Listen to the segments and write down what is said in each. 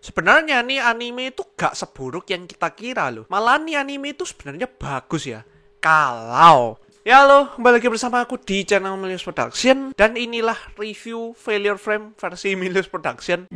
Sebenarnya nih anime itu gak seburuk yang kita kira loh. Malah nih anime itu sebenarnya bagus ya. Kalau ya lo, kembali lagi bersama aku di channel Milius Production. Dan inilah review Failure Frame versi Milius Production.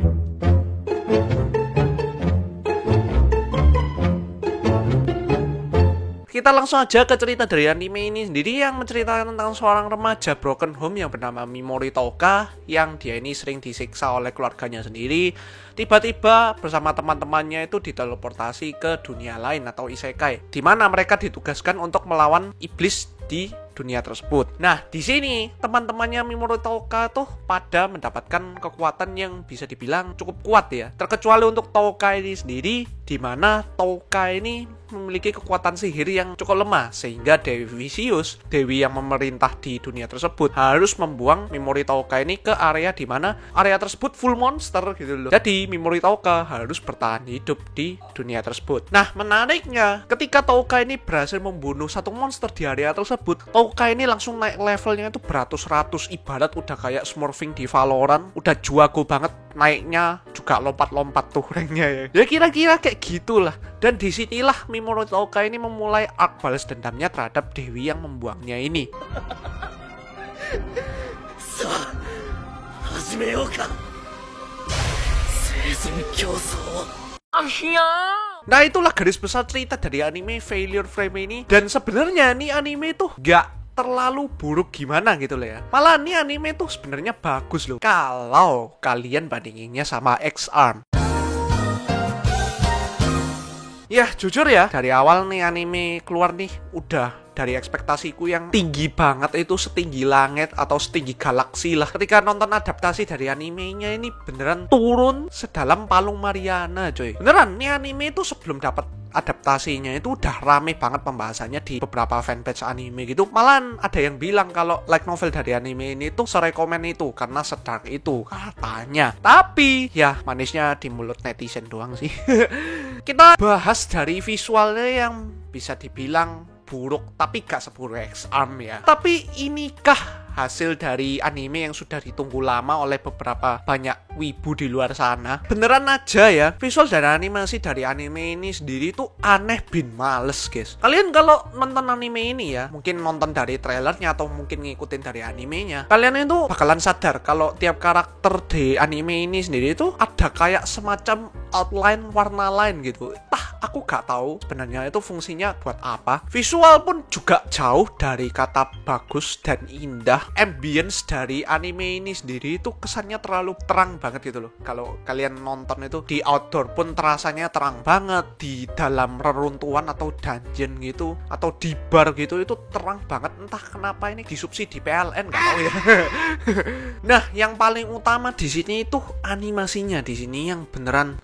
Kita langsung aja ke cerita dari anime ini sendiri yang menceritakan tentang seorang remaja broken home yang bernama Mimori Touka, yang dia ini sering disiksa oleh keluarganya sendiri. Tiba-tiba bersama teman-temannya itu diteleportasi ke dunia lain atau isekai, di mana mereka ditugaskan untuk melawan iblis di dunia tersebut. Nah, di sini teman-temannya Mimori Touka tuh pada mendapatkan kekuatan yang bisa dibilang cukup kuat ya. Terkecuali untuk Touka ini sendiri, di mana Touka ini memiliki kekuatan sihir yang cukup lemah, sehingga Dewi Vicious, dewi yang memerintah di dunia tersebut, harus membuang Mimori Touka ini ke area di mana area tersebut full monster gitu loh. Jadi Mimori Touka harus bertahan hidup di dunia tersebut. Nah, menariknya ketika Touka ini berhasil membunuh satu monster di area tersebut, Touka ini langsung naik levelnya itu beratus-ratus, ibarat udah kayak smurfing di Valorant, udah jago banget, naiknya juga lompat-lompat tuh ranknya ya. Ya kira-kira kayak gitulah. Dan disinilah Mimori Touka ini memulai arc balas dendamnya terhadap dewi yang membuangnya ini. Nah, itulah garis besar cerita dari anime Failure Frame ini. Dan sebenarnya nih anime tuh gak terlalu buruk gimana gitu loh ya. Malah nih anime tuh sebenarnya bagus loh kalau kalian bandinginnya sama X-Arm. Ya jujur ya, dari awal nih anime keluar nih udah dari ekspektasiku yang tinggi banget, itu setinggi langit atau setinggi galaksi lah. Ketika nonton adaptasi dari animenya ini beneran turun sedalam palung Mariana coy. Beneran, nih anime itu sebelum dapat adaptasinya itu udah rame banget pembahasannya di beberapa fanpage anime gitu. Malahan ada yang bilang kalau light novel dari anime ini tuh serekomen itu karena sedark itu katanya. Tapi ya manisnya di mulut netizen doang sih. Kita bahas dari visualnya yang bisa dibilang buruk, tapi gak seburuk X-Arm ya. Tapi inikah hasil dari anime yang sudah ditunggu lama oleh beberapa banyak wibu di luar sana? Beneran aja ya, visual dan animasi dari anime ini sendiri tuh aneh bin males guys. Kalian kalau nonton anime ini ya, mungkin nonton dari trailernya atau mungkin ngikutin dari animenya, kalian itu bakalan sadar kalau tiap karakter di anime ini sendiri itu ada kayak semacam outline warna lain gitu. Aku gak tahu sebenarnya itu fungsinya buat apa. Visual pun juga jauh dari kata bagus dan indah. Ambience dari anime ini sendiri itu kesannya terlalu terang banget gitu loh. Kalau kalian nonton itu di outdoor pun terasanya terang banget. Di dalam reruntuhan atau dungeon gitu, atau di bar gitu, itu terang banget. Entah kenapa ini disubsidi PLN, gak tahu ya. Nah, yang paling utama di sini itu animasinya di sini yang beneran.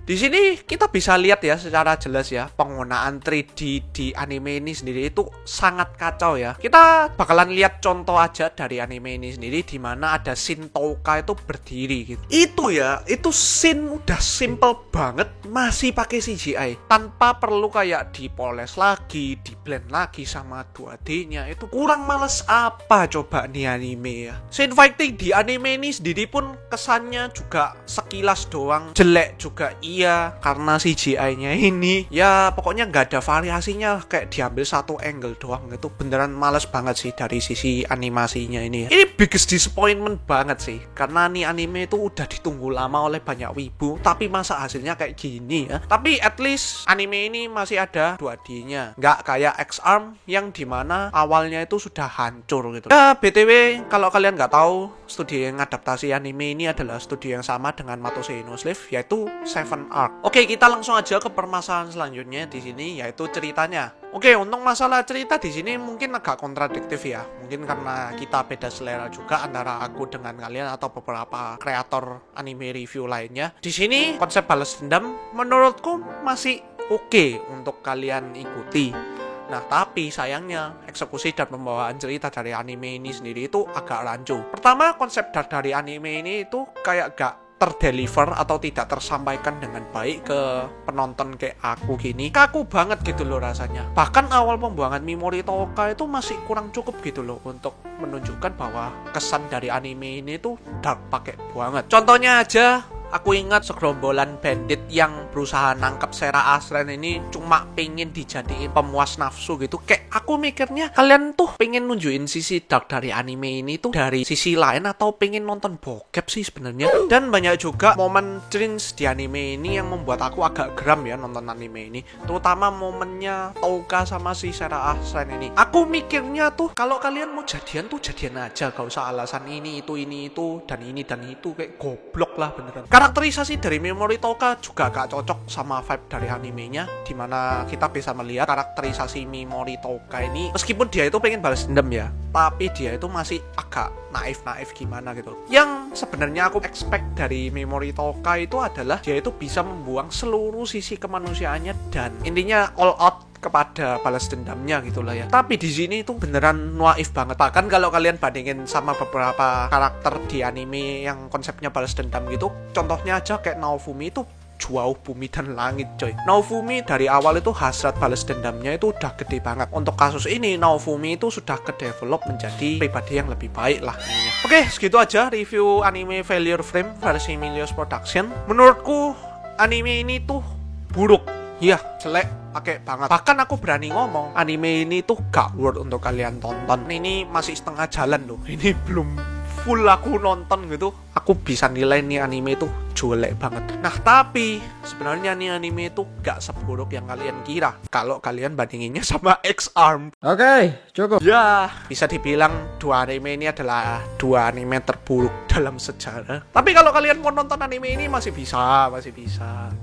Di sini kita bisa lihat ya secara jelas ya, penggunaan 3D di anime ini sendiri itu sangat kacau ya. Kita bakalan lihat contoh aja dari anime ini sendiri, di mana ada scene Touka itu berdiri gitu. Itu ya, itu scene udah simple banget, masih pakai CGI tanpa perlu kayak dipoles lagi, diblend lagi sama 2D-nya. Itu kurang males apa coba nih anime ya. Scene fighting di anime ini sendiri pun kesannya juga sekilas doang jelek juga. Iya, karena CGI-nya ini ya pokoknya nggak ada variasinya, kayak diambil satu angle doang. Itu beneran males banget sih dari sisi animasinya ini. Ini biggest disappointment banget sih, karena nih anime itu udah ditunggu lama oleh banyak wibu, tapi masa hasilnya kayak gini ya. Tapi at least anime ini masih ada 2D-nya, nggak kayak X-Arm yang dimana awalnya itu sudah hancur gitu. Ya BTW, kalau kalian nggak tahu, studio yang adaptasi anime ini adalah studio yang sama dengan Matosei no Slave, yaitu Seven Arc. Oke, kita langsung aja ke permasalahan selanjutnya di sini, yaitu ceritanya. Oke, untuk masalah cerita di sini mungkin agak kontradiktif ya. Mungkin karena kita beda selera juga antara aku dengan kalian atau beberapa kreator anime review lainnya. Di sini konsep balas dendam menurutku masih oke untuk kalian ikuti. Nah, tapi sayangnya eksekusi dan pembawaan cerita dari anime ini sendiri itu agak rancu. Pertama, konsep dari anime ini itu kayak gak terdeliver atau tidak tersampaikan dengan baik ke penonton kayak aku gini. Kaku banget gitu loh rasanya. Bahkan awal pembuangan Mimori Touka itu masih kurang cukup gitu loh untuk menunjukkan bahwa kesan dari anime ini tuh dark pakai banget. Contohnya aja Aku ingat segerombolan bandit yang berusaha nangkep Sarah Ashland ini cuma pengen dijadiin pemuas nafsu gitu. Kayak aku mikirnya kalian tuh pengen nunjukin sisi dark dari anime ini tuh dari sisi lain atau pengen nonton bokep sih sebenarnya. Dan banyak juga momen cringe di anime ini yang membuat aku agak geram ya nonton anime ini. Terutama momennya Touka sama si Sarah Ashland ini. Aku mikirnya tuh kalau kalian mau jadian tuh jadian aja, gak usah alasan ini itu dan itu kayak goblok lah beneran. Karakterisasi dari Memori Touka juga gak cocok sama vibe dari animenya, dimana kita bisa melihat karakterisasi Memori Touka ini meskipun dia itu pengen balas dendam ya, tapi dia itu masih agak naif gimana gitu. Yang sebenarnya aku expect dari Memori Touka itu adalah dia itu bisa membuang seluruh sisi kemanusiaannya dan intinya all out kepada balas dendamnya gitulah ya. Tapi di sini itu beneran naif banget. Bahkan kalau kalian bandingin sama beberapa karakter di anime yang konsepnya balas dendam gitu, contohnya aja kayak Naofumi itu jauh bumi dan langit coy. Naofumi dari awal itu hasrat balas dendamnya itu udah gede banget. Untuk kasus ini Naofumi itu sudah ke-develop menjadi pribadi yang lebih baik lah. Oke, segitu aja review anime Failure Frame versi Milios Production. Menurutku anime ini tuh buruk. Iya, jelek, pakai banget. Bahkan aku berani ngomong, anime ini tuh gak worth untuk kalian tonton. Ini masih setengah jalan loh. Ini belum full aku nonton gitu. Aku bisa nilai nih anime itu jelek banget. Nah, tapi sebenarnya nih anime itu gak seburuk yang kalian kira. Kalau kalian bandinginnya sama X-Arm. Oke, cukup. Ya, bisa dibilang dua anime ini adalah dua anime terburuk dalam sejarah. Tapi kalau kalian mau nonton anime ini masih bisa.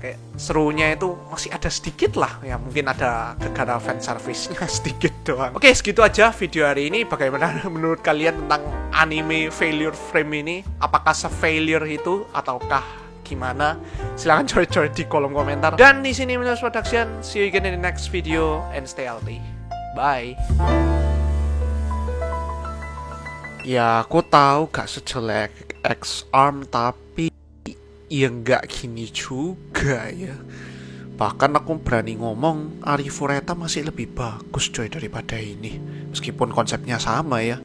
Kayak serunya itu masih ada sedikit lah. Ya mungkin ada gegara fan service-nya sedikit doang. Oke, segitu aja video hari ini. Bagaimana menurut kalian tentang anime Failure Frame ini? Apakah se-failure itu ataukah gimana? Silahkan coret-coret di kolom komentar. Dan di sini Milios Production. See you again in the next video and stay healthy. Bye. Ya aku tahu gak sejelek X-Arm, tapi ya nggak gini juga ya. Bahkan aku berani ngomong Arifureta masih lebih bagus coy daripada ini. Meskipun konsepnya sama ya.